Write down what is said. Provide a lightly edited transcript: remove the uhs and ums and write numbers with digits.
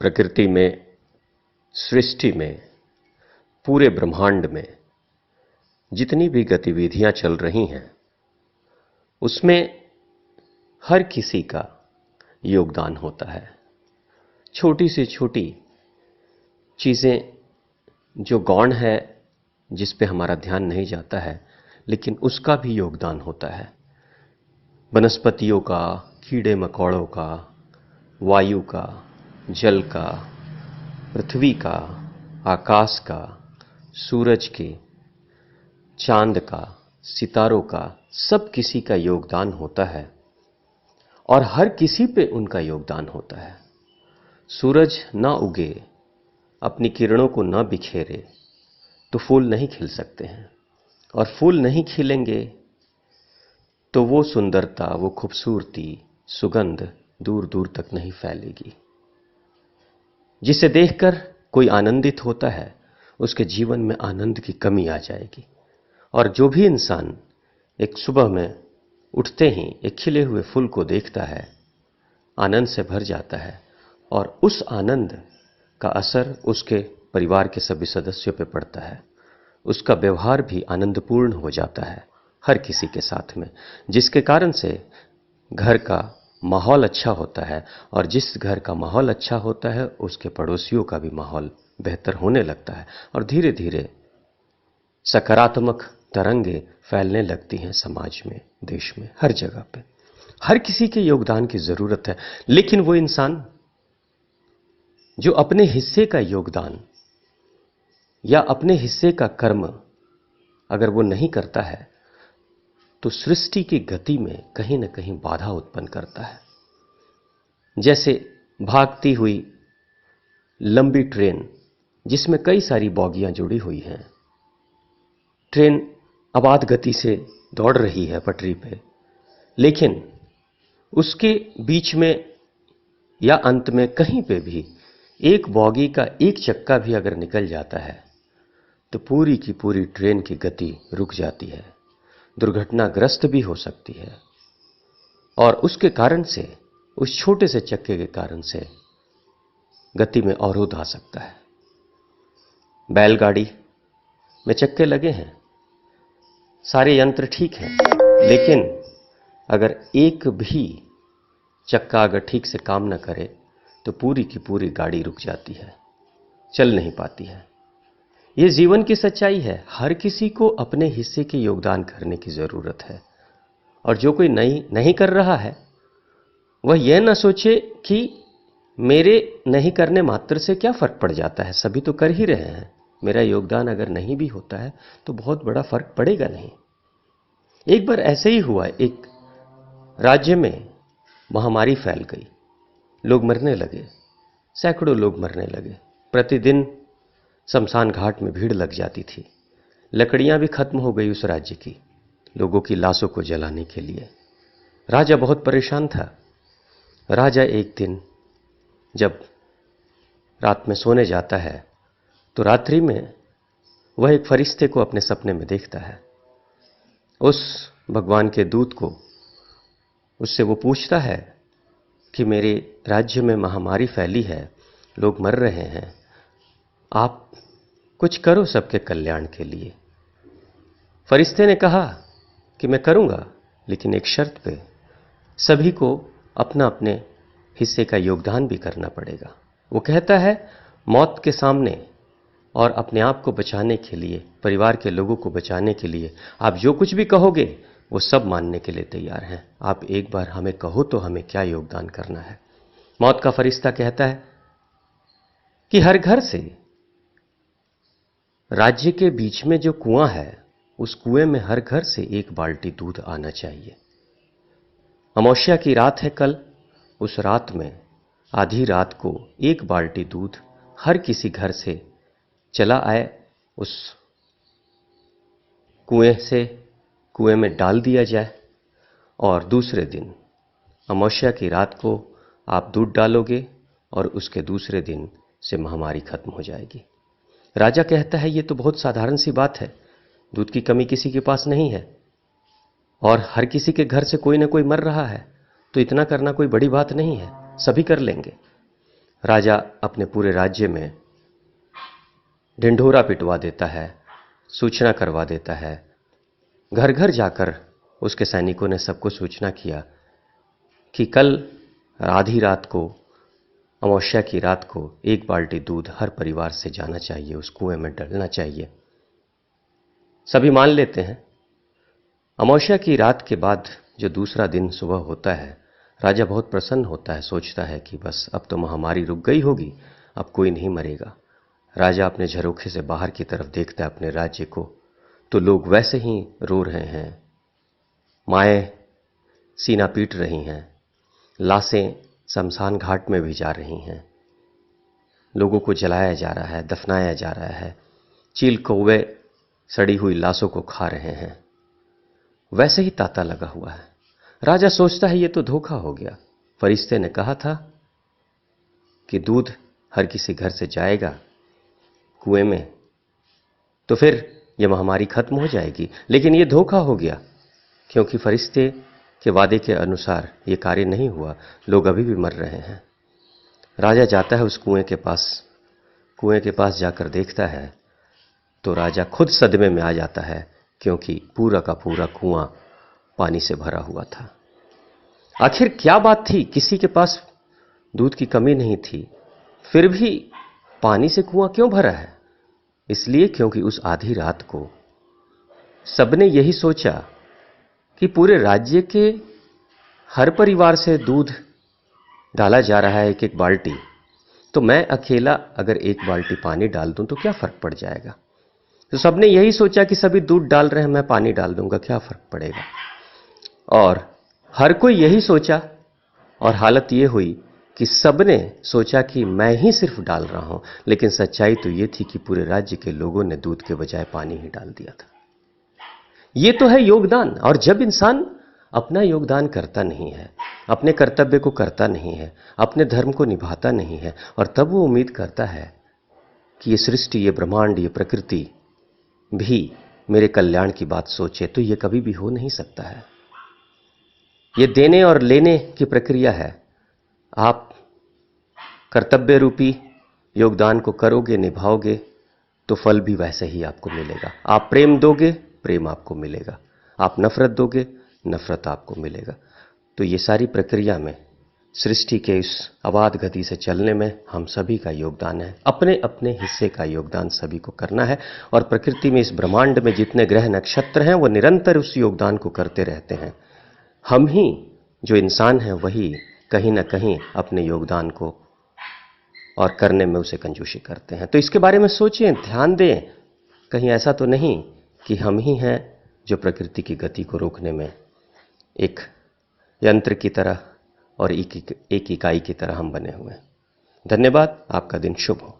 प्रकृति में, सृष्टि में, पूरे ब्रह्मांड में जितनी भी गतिविधियां चल रही हैं उसमें हर किसी का योगदान होता है। छोटी से छोटी चीजें जो गौण है, जिस पे हमारा ध्यान नहीं जाता है, लेकिन उसका भी योगदान होता है। वनस्पतियों का, कीड़े मकोड़ों का, वायु का, जल का, पृथ्वी का, आकाश का, सूरज के, चांद का, सितारों का, सब किसी का योगदान होता है और हर किसी पे उनका योगदान होता है। सूरज ना उगे, अपनी किरणों को ना बिखेरे तो फूल नहीं खिल सकते हैं, और फूल नहीं खिलेंगे तो वो सुंदरता, वो खूबसूरती, सुगंध दूर दूर तक नहीं फैलेगी। जिसे देखकर कोई आनंदित होता है उसके जीवन में आनंद की कमी आ जाएगी। और जो भी इंसान एक सुबह में उठते ही एक खिले हुए फूल को देखता है, आनंद से भर जाता है, और उस आनंद का असर उसके परिवार के सभी सदस्यों पर पड़ता है। उसका व्यवहार भी आनंदपूर्ण हो जाता है हर किसी के साथ में, जिसके कारण से घर का माहौल अच्छा होता है, और जिस घर का माहौल अच्छा होता है उसके पड़ोसियों का भी माहौल बेहतर होने लगता है, और धीरे धीरे सकारात्मक तरंगे फैलने लगती हैं समाज में, देश में, हर जगह पे। हर किसी के योगदान की जरूरत है, लेकिन वो इंसान जो अपने हिस्से का योगदान या अपने हिस्से का कर्म अगर वो नहीं करता है तो सृष्टि की गति में कहीं ना कहीं बाधा उत्पन्न करता है। जैसे भागती हुई लंबी ट्रेन जिसमें कई सारी बोगियां जुड़ी हुई हैं। ट्रेन अबाध गति से दौड़ रही है पटरी पे, लेकिन उसके बीच में या अंत में कहीं पे भी एक बोगी का एक चक्का भी अगर निकल जाता है तो पूरी की पूरी ट्रेन की गति रुक जाती है, दुर्घटनाग्रस्त भी हो सकती है, और उसके कारण से, उस छोटे से चक्के के कारण से गति में अवरोध आ सकता है। बैलगाड़ी में चक्के लगे हैं, सारे यंत्र ठीक हैं, लेकिन अगर एक भी चक्का अगर ठीक से काम न करे तो पूरी की पूरी गाड़ी रुक जाती है, चल नहीं पाती है। ये जीवन की सच्चाई है। हर किसी को अपने हिस्से के योगदान करने की जरूरत है, और जो कोई नहीं कर रहा है वह यह ना सोचे कि मेरे नहीं करने मात्र से क्या फर्क पड़ जाता है, सभी तो कर ही रहे हैं, मेरा योगदान अगर नहीं भी होता है तो बहुत बड़ा फर्क पड़ेगा नहीं। एक बार ऐसे ही हुआ, एक राज्य में महामारी फैल गई, लोग मरने लगे, सैकड़ों लोग मरने लगे। प्रतिदिन शमशान घाट में भीड़ लग जाती थी। लकड़ियां भी खत्म हो गई उस राज्य की, लोगों की लाशों को जलाने के लिए। राजा बहुत परेशान था। राजा एक दिन जब रात में सोने जाता है तो रात्रि में वह एक फरिश्ते को अपने सपने में देखता है। उस भगवान के दूत को, उससे वो पूछता है कि मेरे राज्य में महामारी फैली है, लोग मर रहे हैं, आप कुछ करो सबके कल्याण के लिए। फरिश्ते ने कहा कि मैं करूंगा, लेकिन एक शर्त पे, सभी को अपना अपने हिस्से का योगदान भी करना पड़ेगा। वो कहता है, मौत के सामने और अपने आप को बचाने के लिए, परिवार के लोगों को बचाने के लिए आप जो कुछ भी कहोगे वो सब मानने के लिए तैयार हैं। आप एक बार हमें कहो तो हमें क्या योगदान करना है। मौत का फरिश्ता कहता है कि हर घर से, राज्य के बीच में जो कुआं है, उस कुएं में हर घर से एक बाल्टी दूध आना चाहिए। अमावस्या की रात है कल, उस रात में आधी रात को एक बाल्टी दूध हर किसी घर से चला आए, उस कुएं में डाल दिया जाए, और दूसरे दिन अमावस्या की रात को आप दूध डालोगे और उसके दूसरे दिन से महामारी खत्म हो जाएगी। राजा कहता है ये तो बहुत साधारण सी बात है, दूध की कमी किसी के पास नहीं है और हर किसी के घर से कोई ना कोई मर रहा है, तो इतना करना कोई बड़ी बात नहीं है, सभी कर लेंगे। राजा अपने पूरे राज्य में ढिंढोरा पिटवा देता है, सूचना करवा देता है। घर घर जाकर उसके सैनिकों ने सबको सूचना किया कि कल आधी रात को, अमावस्या की रात को 1 बाल्टी दूध हर परिवार से जाना चाहिए, उस कुएं में डलना चाहिए। सभी मान लेते हैं। अमावस्या की रात के बाद जो दूसरा दिन सुबह होता है, राजा बहुत प्रसन्न होता है, सोचता है कि बस अब तो महामारी रुक गई होगी, अब कोई नहीं मरेगा। राजा अपने झरोखे से बाहर की तरफ देखता है अपने राज्य को, तो लोग वैसे ही रो रहे हैं, माएँ सीना पीट रही हैं, लाशें शमशान घाट में भी जा रही हैं, लोगों को जलाया जा रहा है, दफनाया जा रहा है, चील कौवे सड़ी हुई लाशों को खा रहे हैं। वैसे ही तांता लगा हुआ है। राजा सोचता है ये तो धोखा हो गया। फरिश्ते ने कहा था कि दूध हर किसी घर से जाएगा कुएं में, तो फिर ये महामारी खत्म हो जाएगी। लेकिन ये धोखा हो गया, क्योंकि फरिश्ते के वादे के अनुसार ये कार्य नहीं हुआ, लोग अभी भी मर रहे हैं। राजा जाता है उस कुएं के पास जाकर देखता है तो राजा खुद सदमे में आ जाता है, क्योंकि पूरा का पूरा कुआं पानी से भरा हुआ था। आखिर क्या बात थी? किसी के पास दूध की कमी नहीं थी, फिर भी पानी से कुआं क्यों भरा है? इसलिए क्योंकि उस आधी रात को सबने यही सोचा कि पूरे राज्य के हर परिवार से दूध डाला जा रहा है 1-1 बाल्टी, तो मैं अकेला अगर 1 बाल्टी पानी डाल दूं तो क्या फर्क पड़ जाएगा। तो सबने यही सोचा कि सभी दूध डाल रहे हैं, मैं पानी डाल दूंगा, क्या फर्क पड़ेगा। और हर कोई यही सोचा, और हालत ये हुई कि सबने सोचा कि मैं ही सिर्फ डाल रहा हूं, लेकिन सच्चाई तो ये थी कि पूरे राज्य के लोगों ने दूध के बजाय पानी ही डाल दिया था। ये तो है योगदान। और जब इंसान अपना योगदान करता नहीं है, अपने कर्तव्य को करता नहीं है, अपने धर्म को निभाता नहीं है, और तब वो उम्मीद करता है कि ये सृष्टि, ये ब्रह्मांड, ये प्रकृति भी मेरे कल्याण की बात सोचे, तो ये कभी भी हो नहीं सकता है। ये देने और लेने की प्रक्रिया है। आप कर्तव्य रूपी योगदान को करोगे, निभाओगे, तो फल भी वैसे ही आपको मिलेगा। आप प्रेम दोगे, प्रेम आपको मिलेगा। आप नफरत दोगे, नफरत आपको मिलेगा। तो ये सारी प्रक्रिया में, सृष्टि के इस अबाध गति से चलने में हम सभी का योगदान है। अपने अपने हिस्से का योगदान सभी को करना है। और प्रकृति में, इस ब्रह्मांड में जितने ग्रह नक्षत्र हैं, वो निरंतर उस योगदान को करते रहते हैं। हम ही जो इंसान हैं, वही कहीं ना कहीं अपने योगदान को और करने में उसे कंजूसी करते हैं। तो इसके बारे में सोचें, ध्यान दें। कहीं ऐसा तो नहीं कि हम ही हैं जो प्रकृति की गति को रोकने में एक यंत्र की तरह और एक इकाई की तरह हम बने हुए हैं। धन्यवाद। आपका दिन शुभ हो।